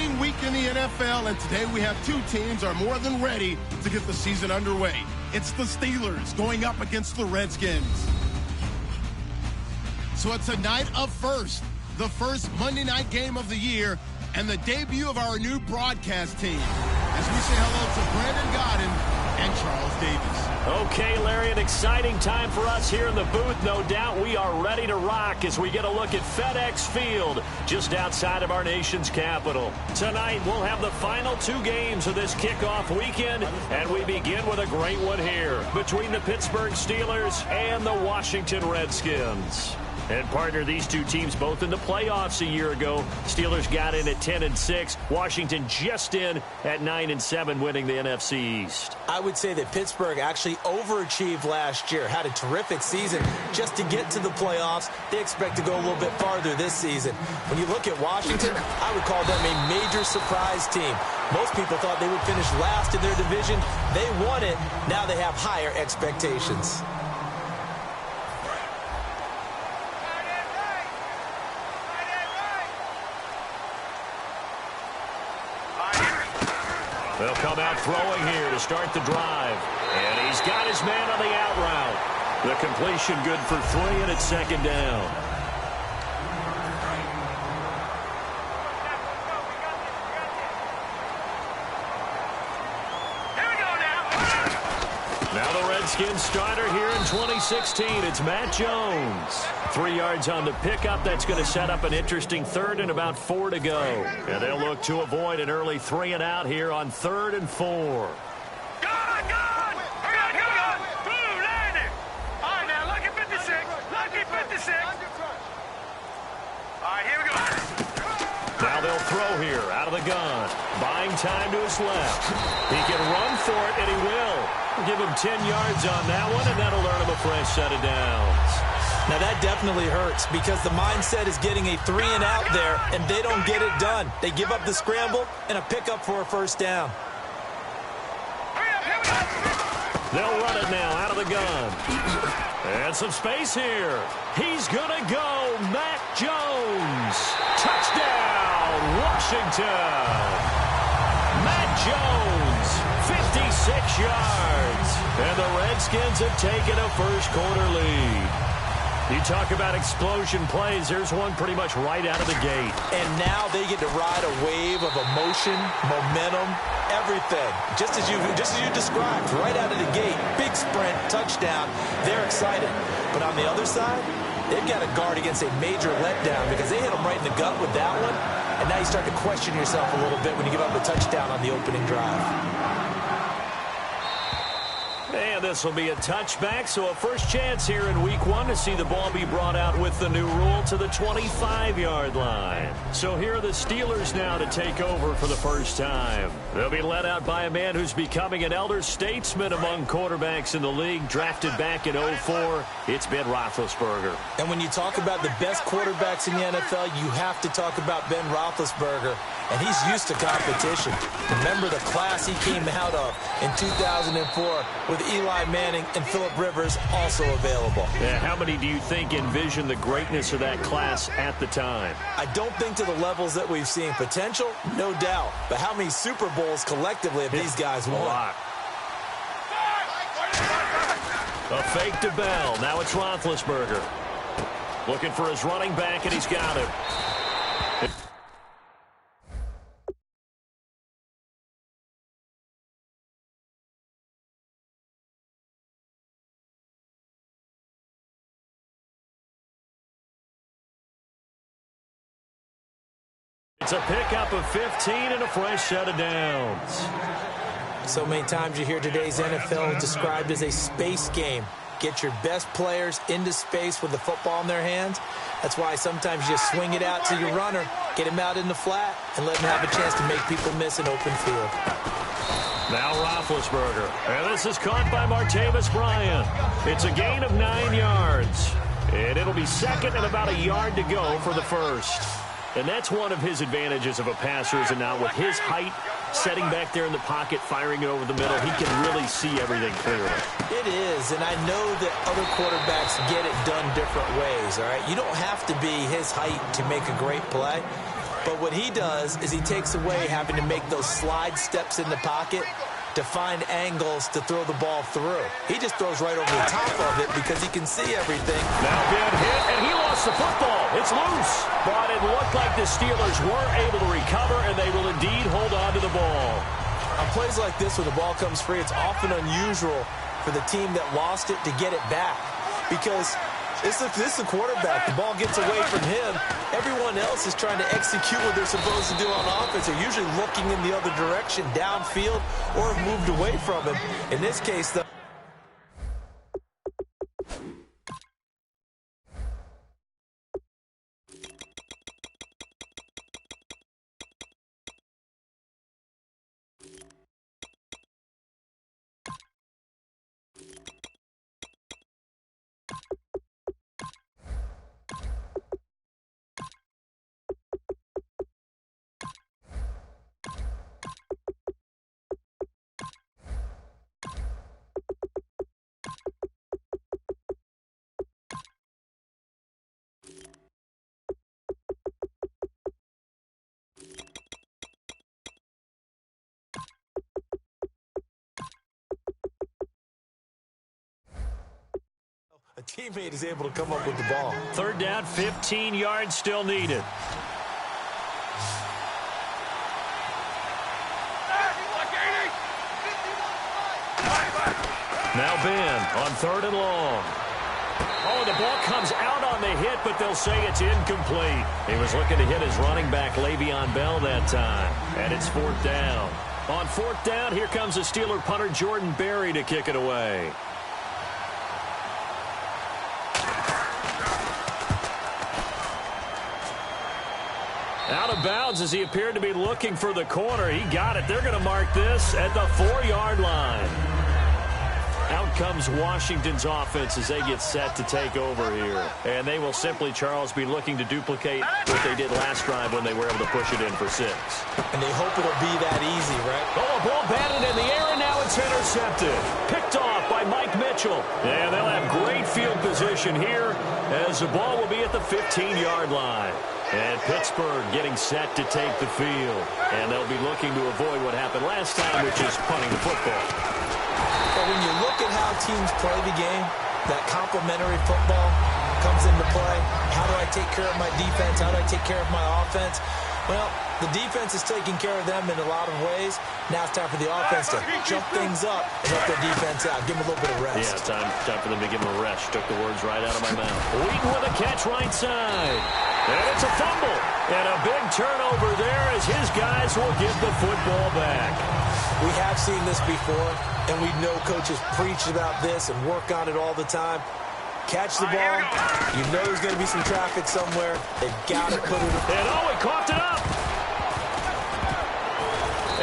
exciting week in the NFL, and today we have two teams are more than ready to get the season underway. It's the Steelers going up against the Redskins. So it's a night of first, the first Monday night game of the year, and the debut of our new broadcast team. As we say hello to Brandon Godden and Charles Davis. Okay, Larry, an exciting time for us here in the booth. No doubt we are ready to rock as we get a look at FedEx Field just outside of our nation's capital. Tonight, we'll have the final two games of this kickoff weekend, and we begin with a great one here between the Pittsburgh Steelers and the Washington Redskins. And, partner, these two teams both in the playoffs a year ago. Steelers got in at 10-6. Washington just in at 9-7, winning the NFC East. I would say that Pittsburgh actually overachieved last year. Had a terrific season just to get to the playoffs. They expect to go a little bit farther this season. When you look at Washington, I would call them a major surprise team. Most people thought they would finish last in their division. They won it. Now they have higher expectations. They'll come out throwing here to start the drive. And he's got his man on the out route. The completion good for 3, and it's second down. Now the Redskins starter here in 2016. It's Matt Jones. 3 yards on the pickup. That's going to set up an interesting third and about 4 to go. And they'll look to avoid an early 3 and out here on 3rd and 4. Good! Here we go! Boom, landing! All right, now, lucky 56. Lucky 56. All right, here we go. Now they'll throw here out of the gun. Buying time to his left. He can run for it, and he will. Give him 10 yards on that one, and that'll earn him a fresh set of downs. Now that definitely hurts because the mindset is getting a 3 and out there, and they don't get it done. They give up the scramble and a pickup for a first down. They'll run it now out of the gun. And some space here. He's going to go. Matt Jones. Touchdown, Washington. Matt Jones, 56 yards. And the Redskins have taken a first-quarter lead. You talk about explosion plays. There's one pretty much right out of the gate. And now they get to ride a wave of emotion, momentum, everything. Just as you described, right out of the gate, big sprint, touchdown. They're excited. But on the other side, they've got to guard against a major letdown because they hit them right in the gut with that one. And now you start to question yourself a little bit when you give up a touchdown on the opening drive. And this will be a touchback, so a first chance here in week 1 to see the ball be brought out with the new rule to the 25-yard line. So here are the Steelers now to take over for the first time. They'll be led out by a man who's becoming an elder statesman among quarterbacks in the league, drafted back in 2004. It's Ben Roethlisberger. And when you talk about the best quarterbacks in the NFL, you have to talk about Ben Roethlisberger. And he's used to competition. Remember the class he came out of in 2004 with Eli Manning and Phillip Rivers also available. Yeah, how many do you think envisioned the greatness of that class at the time? I don't think to the levels that we've seen. Potential, no doubt. But how many Super Bowls collectively have these guys won? A lot. A fake to Bell. Now it's Roethlisberger. Looking for his running back, and he's got him. It's a pickup of 15 and a fresh set of downs. So many times you hear today's NFL described as a space game. Get your best players into space with the football in their hands. That's why sometimes you just swing it out to your runner, get him out in the flat, and let him have a chance to make people miss an open field. Now Roethlisberger. And this is caught by Martavis Bryant. It's a gain of 9 yards. And it'll be second and about a yard to go for the first. And that's one of his advantages of a passer, is now with his height, setting back there in the pocket, firing it over the middle, he can really see everything clearly. It is, and I know that other quarterbacks get it done different ways, all right? You don't have to be his height to make a great play. But what he does is he takes away having to make those slide steps in the pocket to find angles to throw the ball through. He just throws right over the top of it because he can see everything. Now being hit, and he lost the football. It's loose. But it looked like the Steelers were able to recover, and they will indeed hold on to the ball. On plays like this, when the ball comes free, it's often unusual for the team that lost it to get it back. Because this is the quarterback. The ball gets away from him. Everyone else is trying to execute what they're supposed to do on offense. They're usually looking in the other direction, downfield, or have moved away from him. In this case, though, a teammate is able to come up with the ball. Third down, 15 yards still needed. Now Ben on third and long. Oh, the ball comes out on the hit, but they'll say it's incomplete. He was looking to hit his running back, Le'Veon Bell, that time. And it's fourth down. On fourth down, here comes the Steeler punter, Jordan Berry, to kick it away. Out of bounds as he appeared to be looking for the corner. He got it. They're going to mark this at the 4-yard line. Out comes Washington's offense as they get set to take over here. And they will simply, Charles, be looking to duplicate what they did last drive when they were able to push it in for 6. And they hope it'll be that easy, right? Oh, a ball batted in the air, and now it's intercepted. Picked off by Mike Mitchell. And they'll have great field position here as the ball will be at the 15-yard line. And Pittsburgh getting set to take the field. And they'll be looking to avoid what happened last time, which is punting the football. But when you look at how teams play the game, that complementary football comes into play. How do I take care of my defense? How do I take care of my offense? Well, the defense is taking care of them in a lot of ways. Now it's time for the offense to jump things up and help their defense out. Give them a little bit of rest. Yeah, time for them to give them a rest. Took the words right out of my mouth. Wheaton with a catch right side. And it's a fumble. And a big turnover there as his guys will get the football back. We have seen this before, and we know coaches preach about this and work on it all the time. Catch the ball. You know there's going to be some traffic somewhere. They've got to put it in. And oh, he coughed it up.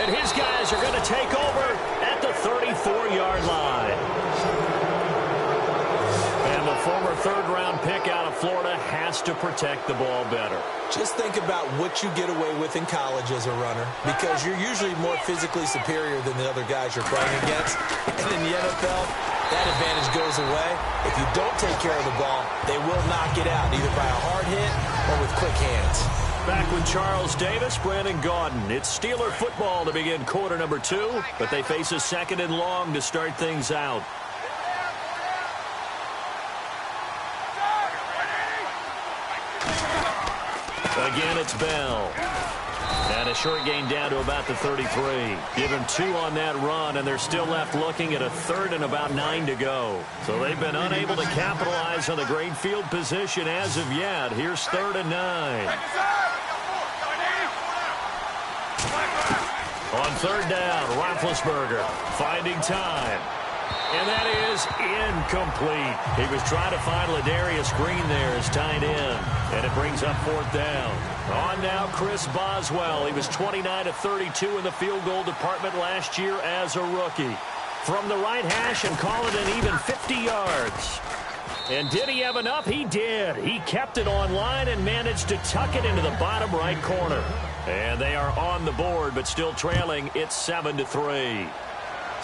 And his guys are going to take over at the 34-yard line. And the former third-round pick out of Florida has to protect the ball better. Just think about what you get away with in college as a runner, because you're usually more physically superior than the other guys you're playing against. And in the NFL, that advantage goes away. If you don't take care of the ball, they will knock it out, either by a hard hit or with quick hands. Back with Charles Davis, Brandon Gaudin. It's Steeler football to begin quarter number 2, but they face a second and long to start things out. Again, it's Bell. And a short gain down to about the 33. Give him 2 on that run, and they're still left looking at a third and about 9 to go. So they've been unable to capitalize on the great field position as of yet. Here's third and 9. On third down, Roethlisberger finding time. And that is incomplete. He was trying to find Ladarius Green there as tight end. And it brings up fourth down. On now, Chris Boswell. He was 29 of 32 in the field goal department last year as a rookie. From the right hash and call it an even 50 yards. And did he have enough? He did. He kept it on line and managed to tuck it into the bottom right corner. And they are on the board, but still trailing. It's 7-3.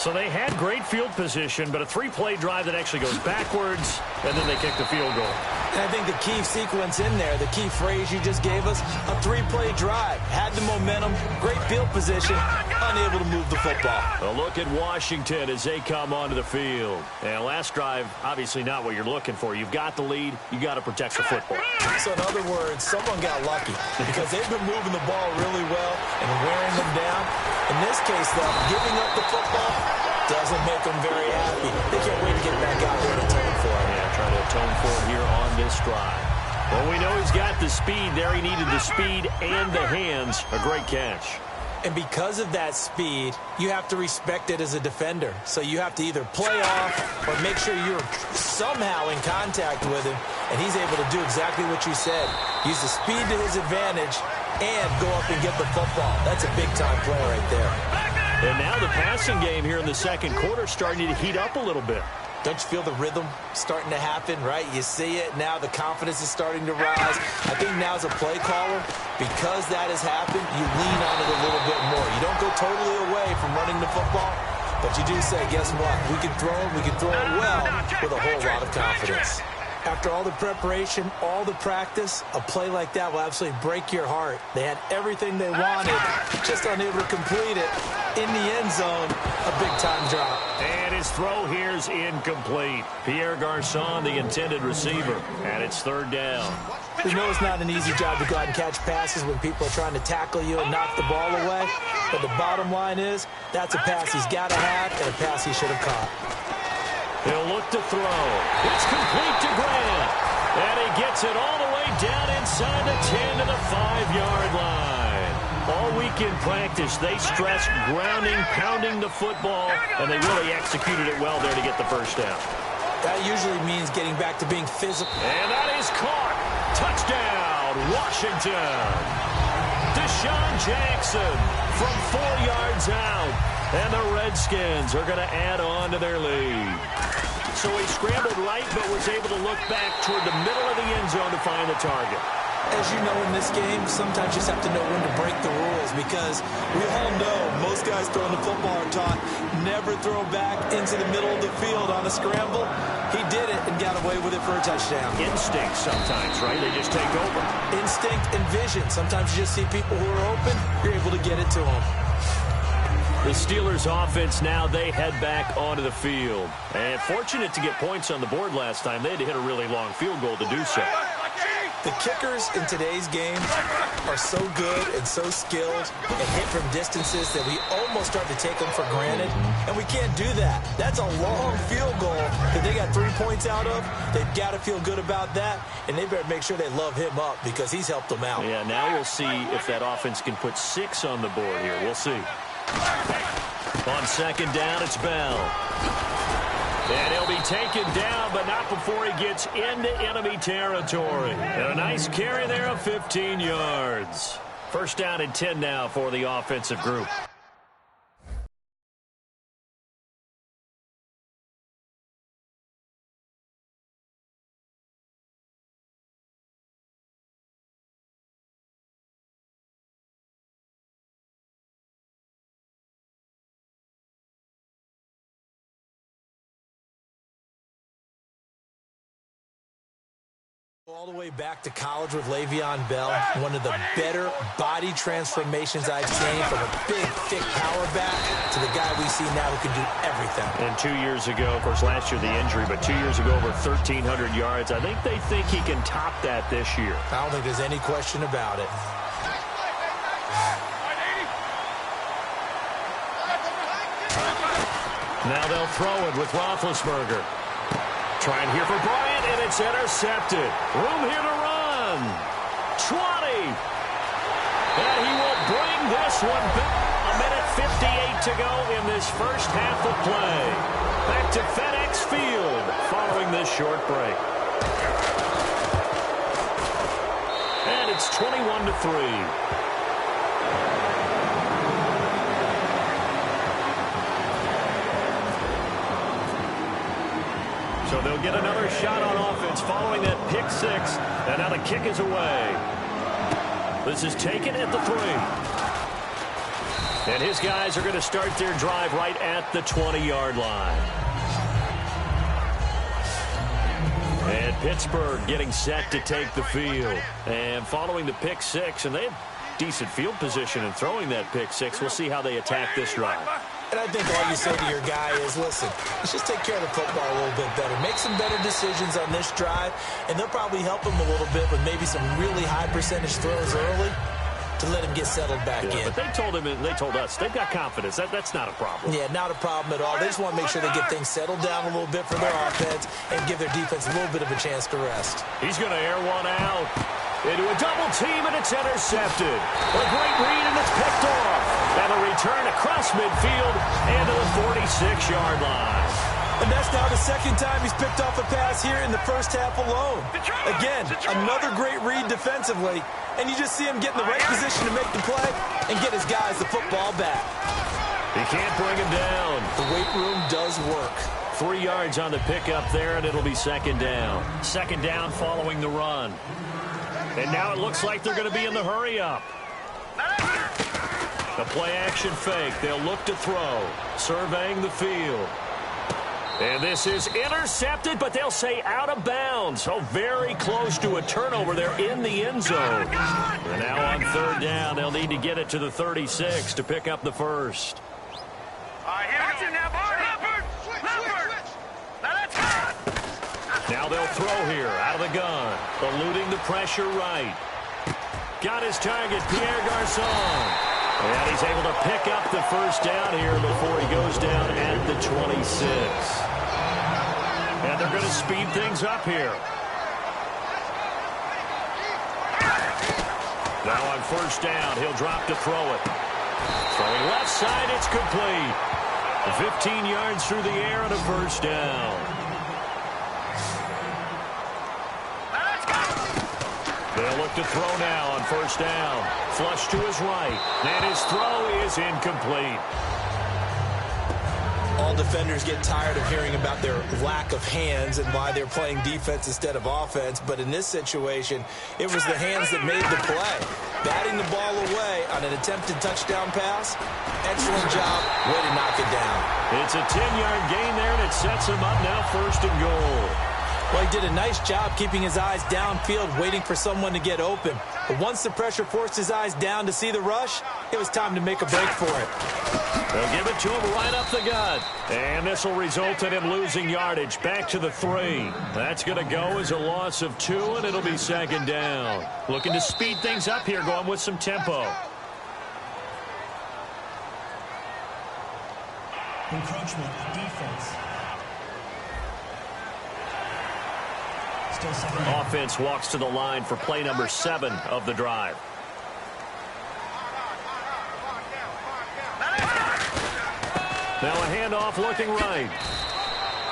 So they had great field position, but a three-play drive that actually goes backwards, and then they kick the field goal. And I think the key sequence in there, the key phrase you just gave us, a three-play drive. Had the momentum, great field position, unable to move the football. A look at Washington as they come onto the field. And last drive, obviously not what you're looking for. You've got the lead. You got to protect the football. So in other words, someone got lucky because they've been moving the ball really well and wearing them down. In this case, though, giving up the football doesn't make them very happy. They can't wait to get back out there and atone for it. Yeah, trying to atone for it here on this drive. Well, we know he's got the speed there. He needed the speed and the hands. A great catch. And because of that speed, you have to respect it as a defender. So you have to either play off or make sure you're somehow in contact with him. And he's able to do exactly what you said. Use the speed to his advantage and go up and get the football. That's a big-time play right there. And now the passing game here in the second quarter starting to heat up a little bit. Don't you feel the rhythm starting to happen, right? You see it now. The confidence is starting to rise. I think now as a play caller, because that has happened, you lean on it a little bit more. You don't go totally away from running the football, but you do say, guess what? We can throw it well with a whole lot of confidence. After all the preparation, all the practice, a play like that will absolutely break your heart. They had everything they wanted, just unable to complete it. In the end zone, a big-time drop. And his throw here is incomplete. Pierre Garçon, the intended receiver, and it's third down. We know it's not an easy job to go out and catch passes when people are trying to tackle you and knock the ball away, but the bottom line is that's a pass he's got to have and a pass he should have caught. He'll look to throw. It's complete to Grant. And he gets it all the way down inside the 10 to the 5-yard line. All week in practice, they stressed grounding, pounding the football, and they really executed it well there to get the first down. That usually means getting back to being physical. And that is caught. Touchdown, Washington. Deshaun Jackson from 4 yards out. And the Redskins are going to add on to their lead. So he scrambled right, but was able to look back toward the middle of the end zone to find the target. As you know in this game, sometimes you just have to know when to break the rules because we all know most guys throwing the football are taught never throw back into the middle of the field on a scramble. He did it and got away with it for a touchdown. Instinct sometimes, right? They just take over. Instinct and vision. Sometimes you just see people who are open, you're able to get it to them. The Steelers offense now, they head back onto the field. And fortunate to get points on the board last time. They had to hit a really long field goal to do so. The kickers in today's game are so good and so skilled and hit from distances that we almost start to take them for granted. And we can't do that. That's a long field goal that they got 3 points out of. They've got to feel good about that. And they better make sure they love him up because he's helped them out. Yeah, now we'll see if that offense can put 6 on the board here. We'll see. On second down, it's Bell. And he'll be taken down, but not before he gets into enemy territory. And a nice carry there of 15 yards. First down and 10 now for the offensive group. All the way back to college with Le'Veon Bell, one of the better body transformations I've seen from a big, thick power back to the guy we see now who can do everything. And 2 years ago, of course, last year the injury, but 2 years ago over 1,300 yards. I think they think he can top that this year. I don't think there's any question about it. Now they'll throw it with Roethlisberger. Trying here for Bryant, and it's intercepted. Room here to run. 20. And he will bring this one back. 1:58 to go in this first half of play. Back to FedEx Field following this short break. And it's 21-3. So they'll get another shot on offense following that pick six. And now the kick is away. This is taken at the 3. And his guys are going to start their drive right at the 20-yard line. And Pittsburgh getting set to take the field. And following the pick six, and they have decent field position in throwing that pick six. We'll see how they attack this drive. And I think all you say to your guy is, listen, let's just take care of the football a little bit better. Make some better decisions on this drive, and they'll probably help him a little bit with maybe some really high percentage throws early to let him get settled back in. But they told him, and they told us, they've got confidence. That's not a problem. Yeah, not a problem at all. They just want to make sure they get things settled down a little bit for their offense and give their defense a little bit of a chance to rest. He's going to air one out into a double team, and it's intercepted. A great read, and it's picked off. And a return across midfield and to the 46-yard line. And that's now the second time he's picked off a pass here in the first half alone. Again, another great read defensively, and you just see him get in the right position to make the play and get his guys the football back. He can't bring him down. The weight room does work. 3 yards on the pickup there, and it'll be second down. Second down following the run. And now it looks like they're going to be in the hurry-up. The play-action fake. They'll look to throw. Surveying the field. And this is intercepted, but they'll say out of bounds. So very close to a turnover there in the end zone. And now on third down, they'll need to get it to the 36 to pick up the first. Now they'll throw here out of the gun. Eluding the pressure right. Got his target, Pierre Garçon. And he's able to pick up the first down here before he goes down at the 26. And they're going to speed things up here. Now on first down, he'll drop to throw it. Throwing left side, it's complete. 15 yards through the air and a first down. They'll look to throw now on first down. Flush to his right. And his throw is incomplete. All defenders get tired of hearing about their lack of hands and why they're playing defense instead of offense. But in this situation, it was the hands that made the play. Batting the ball away on an attempted touchdown pass. Excellent job. Way to knock it down. It's a 10-yard gain there, and it sets him up now first and goal. Well, he did a nice job keeping his eyes downfield, waiting for someone to get open. But once the pressure forced his eyes down to see the rush, it was time to make a break for it. They'll give it to him right up the gut. And this will result in him losing yardage back to the 3. That's going to go as a loss of 2, and it'll be second down. Looking to speed things up here, going with some tempo. Encroachment, defense. Offense walks to the line for play number 7 of the drive. Now a handoff looking right.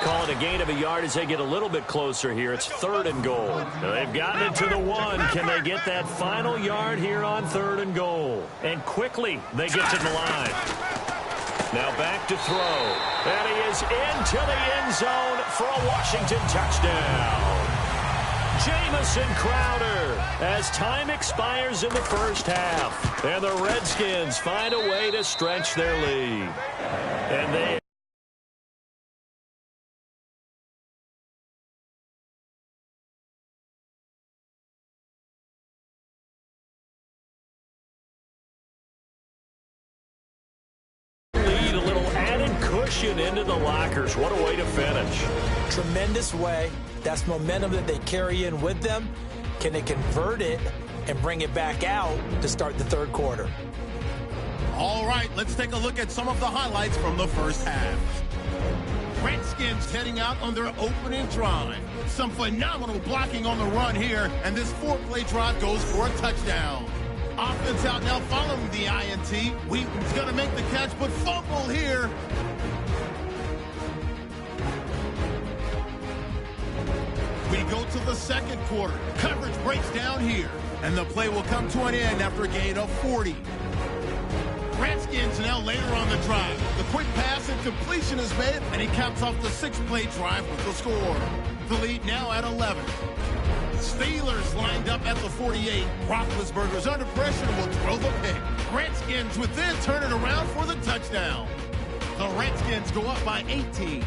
Call it a gain of a yard as they get a little bit closer here. It's third and goal. Now they've gotten it to the 1. Can they get that final yard here on third and goal? And quickly they get to the line. Now back to throw. And he is into the end zone for a Washington touchdown. Jamison Crowder as time expires in the first half. And the Redskins find a way to stretch their lead. And they... lead a little added cushion into the lockers. What a way to finish. Tremendous way. That's momentum that they carry in with them. Can they convert it and bring it back out to start the third quarter? All right, let's take a look at some of the highlights from the first half. Redskins heading out on their opening drive. Some phenomenal blocking on the run here, and this 4-play drive goes for a touchdown. Offense out now following the INT. Wheaton's going to make the catch, but fumble here. We go to the second quarter. Coverage breaks down here, and the play will come to an end after a gain of 40. Redskins now later on the drive. The quick pass and completion is made, and he caps off the 6-play drive with the score. The lead now at 11. Steelers lined up at the 48. Roethlisberger's under pressure and will throw the pick. Redskins Redskins would then turn it around for the touchdown. The Redskins go up by 18.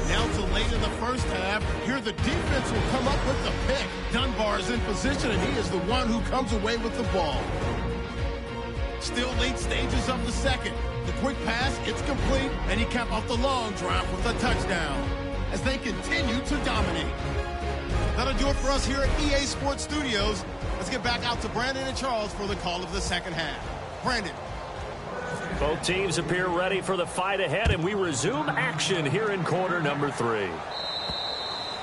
Now to late in the first half, here the defense will come up with the pick. Dunbar's in position, and he is the one who comes away with the ball. Still late stages of the second. The quick pass, it's complete, and he capped off the long drive with a touchdown as they continue to dominate. That'll do it for us here at EA Sports Studios. Let's get back out to Brandon and Charles for the call of the second half. Brandon. Both teams appear ready for the fight ahead, and we resume action here in quarter number 3.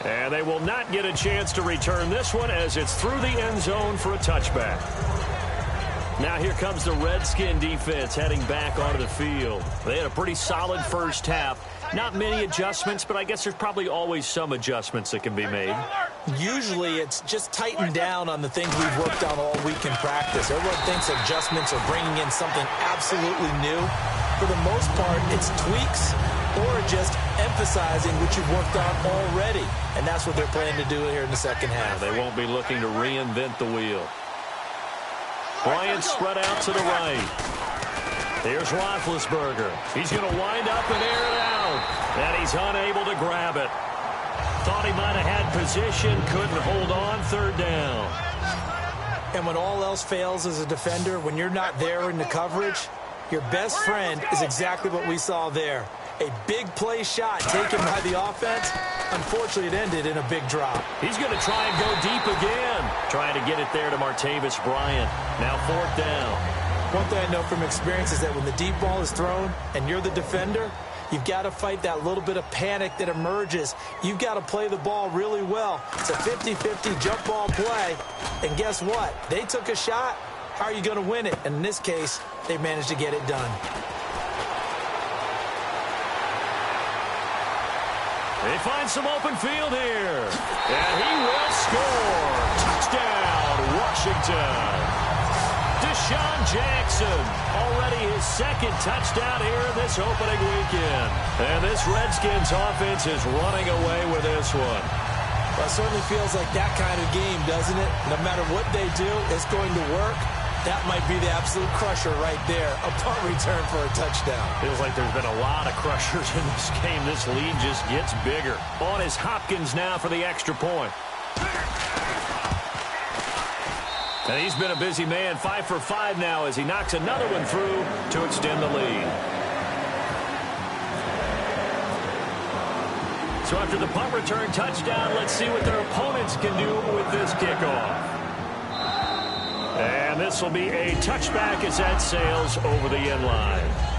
And they will not get a chance to return this one as it's through the end zone for a touchback. Now here comes the Redskin defense heading back onto the field. They had a pretty solid first half. Not many adjustments, but I guess there's probably always some adjustments that can be made. Usually it's just tightened down on the things we've worked on all week in practice. Everyone thinks adjustments are bringing in something absolutely new. For the most part, it's tweaks or just emphasizing what you've worked on already. And that's what they're planning to do here in the second half. They won't be looking to reinvent the wheel. Bryant spread out to the right. Here's Roethlisberger. He's going to wind up and air it out. And he's unable to grab it. Thought he might have had position, couldn't hold on, third down. And when all else fails as a defender, when you're not there in the coverage, your best friend is exactly what we saw there. A big play shot taken by the offense. Unfortunately, it ended in a big drop. He's going to try and go deep again. Trying to get it there to Martavis Bryant. Now fourth down. One thing I know from experience is that when the deep ball is thrown and you're the defender, you've got to fight that little bit of panic that emerges. You've got to play the ball really well. It's a 50-50 jump ball play. And guess what? They took a shot. How are you going to win it? And in this case, they managed to get it done. They find some open field here. And he will score. Touchdown, Washington. Deshaun Jackson, already his second touchdown here in this opening weekend. And this Redskins offense is running away with this one. Well, it certainly feels like that kind of game, doesn't it? No matter what they do, it's going to work. That might be the absolute crusher right there. A punt return for a touchdown. Feels like there's been a lot of crushers in this game. This lead just gets bigger. On is Hopkins now for the extra point. And he's been a busy man, 5 for 5 now as he knocks another one through to extend the lead. So after the punt return touchdown, let's see what their opponents can do with this kickoff. And this will be a touchback as that sails over the end line.